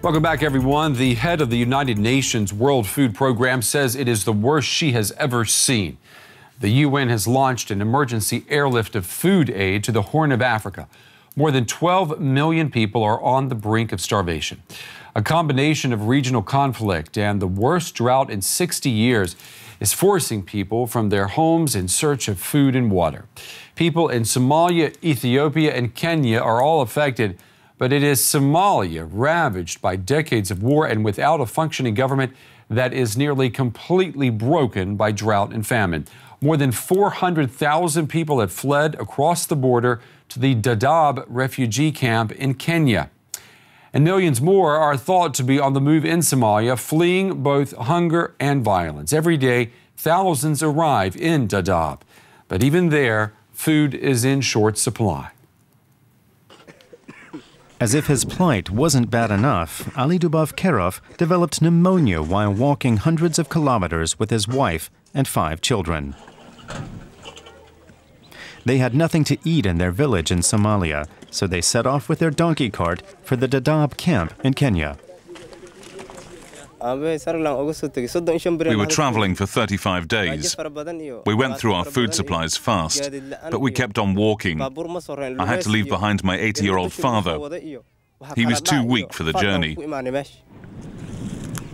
Welcome back, everyone. The head of the United Nations World Food Program says it is the worst she has ever seen. The UN has launched an emergency airlift of food aid to the Horn of Africa. More than 12 million people are on the brink of starvation. A combination of regional conflict and the worst drought in 60 years is forcing people from their homes in search of food and water. People in Somalia, Ethiopia, and Kenya are all affected, but it is Somalia, ravaged by decades of war and without a functioning government, that is nearly completely broken by drought and famine. More than 400,000 people have fled across the border to the Dadaab refugee camp in Kenya. And millions more are thought to be on the move in Somalia, fleeing both hunger and violence. Every day, thousands arrive in Dadaab. But even there, food is in short supply. As if his plight wasn't bad enough, Ali Dubov Kerov developed pneumonia while walking hundreds of kilometers with his wife and 5 children. They had nothing to eat in their village in Somalia, so they set off with their donkey cart for the Dadaab camp in Kenya. We were traveling for 35 days. We went through our food supplies fast, but we kept on walking. I had to leave behind my 80-year-old father. He was too weak for the journey.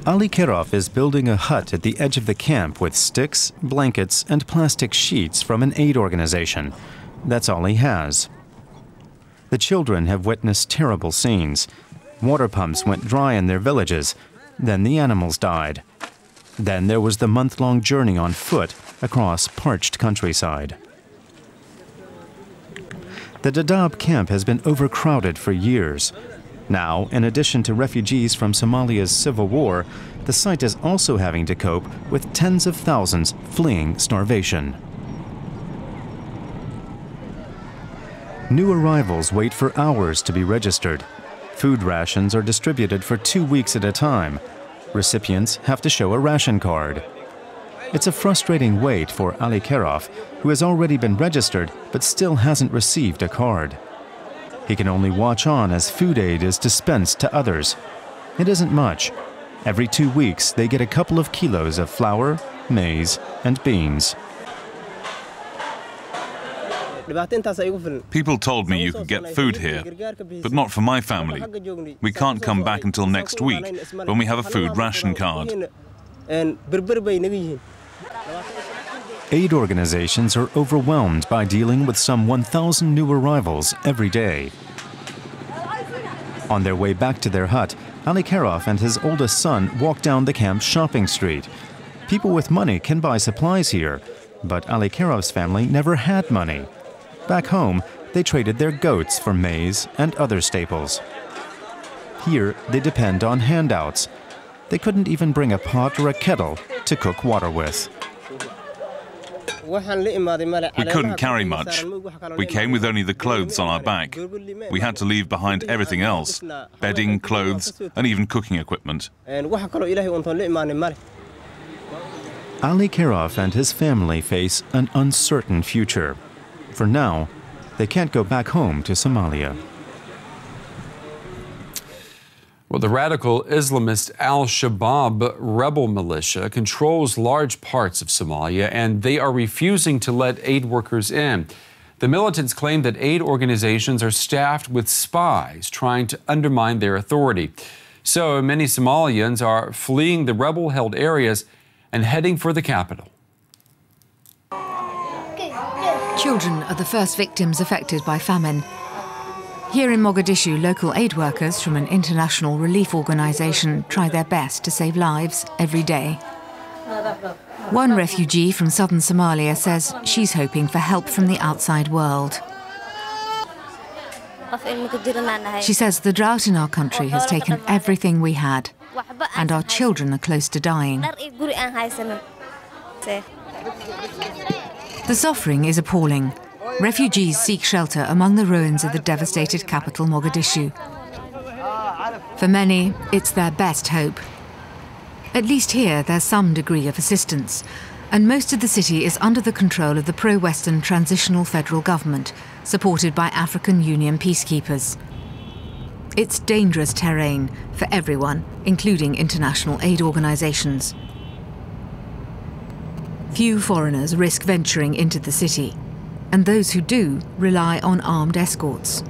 Ali Kerov is building a hut at the edge of the camp with sticks, blankets, and plastic sheets from an aid organization. That's all he has. The children have witnessed terrible scenes. Water pumps went dry in their villages. Then the animals died. Then there was the month-long journey on foot across parched countryside. The Dadaab camp has been overcrowded for years. Now, in addition to refugees from Somalia's civil war, the site is also having to cope with tens of thousands fleeing starvation. New arrivals wait for hours to be registered. Food rations are distributed for 2 weeks at a time. Recipients have to show a ration card. It's a frustrating wait for Ali Kerov, who has already been registered but still hasn't received a card. He can only watch on as food aid is dispensed to others. It isn't much. Every 2 weeks, they get a couple of kilos of flour, maize, and beans. People told me you could get food here, but not for my family. We can't come back until next week, when we have a food ration card. Aid organizations are overwhelmed by dealing with some 1,000 new arrivals every day. On their way back to their hut, Ali Kerov and his oldest son walk down the camp's shopping street. People with money can buy supplies here, but Ali Kerov's family never had money. Back home, they traded their goats for maize and other staples. Here, they depend on handouts. They couldn't even bring a pot or a kettle to cook water with. We couldn't carry much. We came with only the clothes on our back. We had to leave behind everything else: bedding, clothes, and even cooking equipment. Ali Kerov and his family face an uncertain future. For now, they can't go back home to Somalia. Well, the radical Islamist al-Shabaab rebel militia controls large parts of Somalia, and they are refusing to let aid workers in. The militants claim that aid organizations are staffed with spies trying to undermine their authority. So many Somalians are fleeing the rebel-held areas and heading for the capital. Children are the first victims affected by famine. Here in Mogadishu, local aid workers from an international relief organization try their best to save lives every day. One refugee from southern Somalia says she's hoping for help from the outside world. She says the drought in our country has taken everything we had, and our children are close to dying. The suffering is appalling. Refugees seek shelter among the ruins of the devastated capital, Mogadishu. For many, it's their best hope. At least here, there's some degree of assistance, and most of the city is under the control of the pro-Western transitional federal government, supported by African Union peacekeepers. It's dangerous terrain for everyone, including international aid organisations. Few foreigners risk venturing into the city, and those who do rely on armed escorts.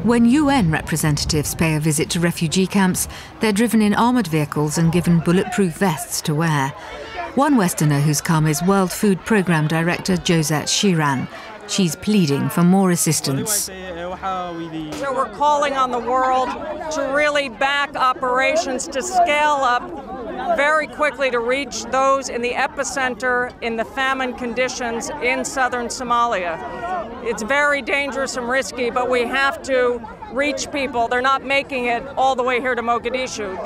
When UN representatives pay a visit to refugee camps, they're driven in armoured vehicles and given bulletproof vests to wear. One Westerner who's come is World Food Programme Director Josette Chiran. She's pleading for more assistance. So we're calling on the world to really back operations to scale up very quickly to reach those in the epicenter in the famine conditions in southern Somalia. It's very dangerous and risky, but we have to reach people. They're not making it all the way here to Mogadishu.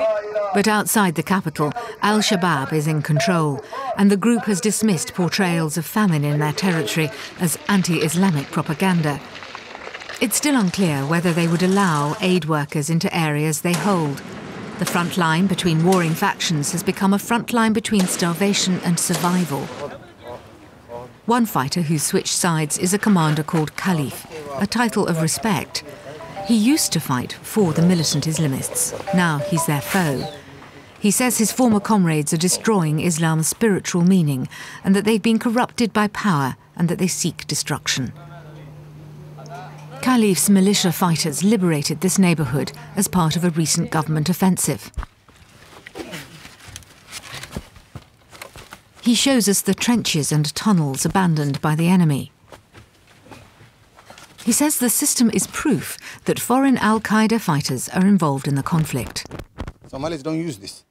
But outside the capital, Al-Shabaab is in control, and the group has dismissed portrayals of famine in their territory as anti-Islamic propaganda. It's still unclear whether they would allow aid workers into areas they hold. The front line between warring factions has become a front line between starvation and survival. One fighter who's switched sides is a commander called Caliph, a title of respect. He used to fight for the militant Islamists. Now he's their foe. He says his former comrades are destroying Islam's spiritual meaning and that they've been corrupted by power and that they seek destruction. Caliph's militia fighters liberated this neighbourhood as part of a recent government offensive. He shows us the trenches and tunnels abandoned by the enemy. He says the system is proof that foreign Al-Qaeda fighters are involved in the conflict. Somalis don't use this.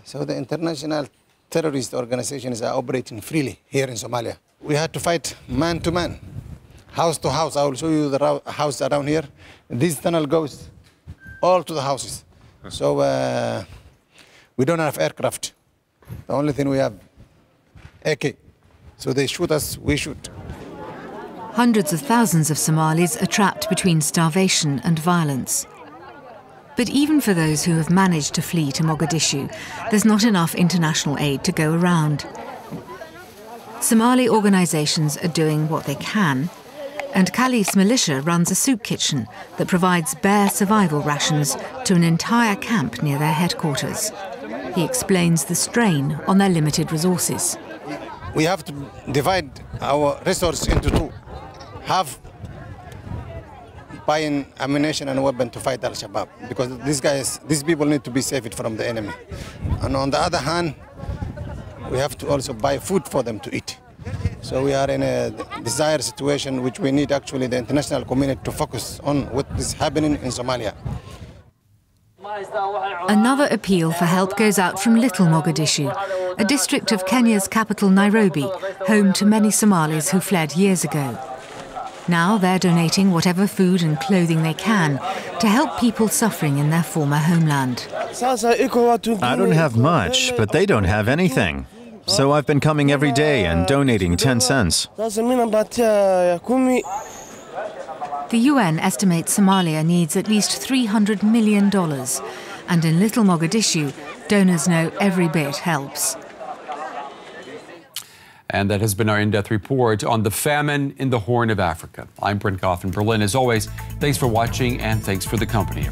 So the international terrorist organizations are operating freely here in Somalia. We had to fight man to man, house to house. I will show you the house around here. This tunnel goes all to the houses. So we don't have aircraft. The only thing we have, AK. So they shoot us, we shoot. Hundreds of thousands of Somalis are trapped between starvation and violence. But even for those who have managed to flee to Mogadishu, there's not enough international aid to go around. Somali organisations are doing what they can, and Caliph's militia runs a soup kitchen that provides bare survival rations to an entire camp near their headquarters. He explains the strain on their limited resources. We have to divide our resources into two. Half buying ammunition and weapon to fight Al-Shabaab, because these people need to be saved from the enemy. And on the other hand, we have to also buy food for them to eat. So we are in a dire situation which we need actually the international community to focus on what is happening in Somalia. Another appeal for help goes out from Little Mogadishu, a district of Kenya's capital Nairobi, home to many Somalis who fled years ago. Now they're donating whatever food and clothing they can to help people suffering in their former homeland. I don't have much, but they don't have anything. So I've been coming every day and donating 10 cents. The UN estimates Somalia needs at least $300 million. And in Little Mogadishu, donors know every bit helps. And that has been our in-depth report on the famine in the Horn of Africa. I'm Brent Goff in Berlin. As always, thanks for watching and thanks for the company.